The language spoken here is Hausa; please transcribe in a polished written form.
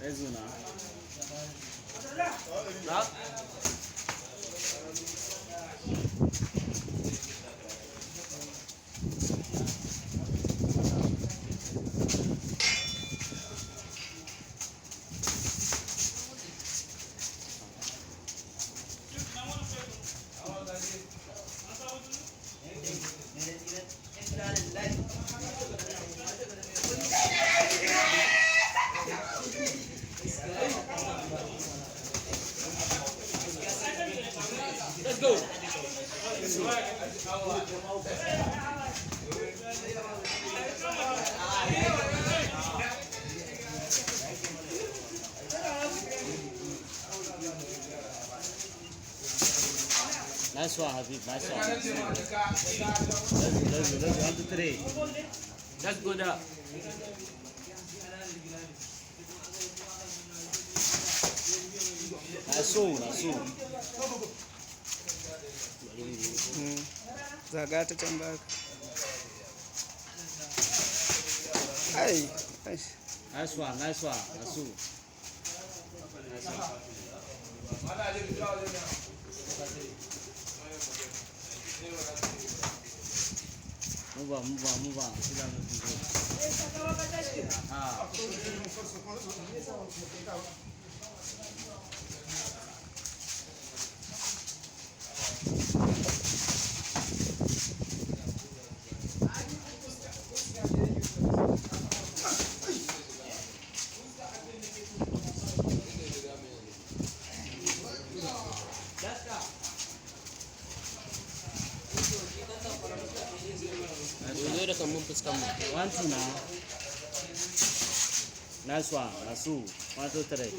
Ezuna. Let's go. Nice one, Habib. Nice one. Let's go. 1, 2, 3. Let's go there. Nasu. Zaga ta can baka. Ai. Nice one. Nasu. Move on. Sit down. Zo da kan mun fuskan mu. 1, 2 now. Nice one. Nasu. 1, 2, 3.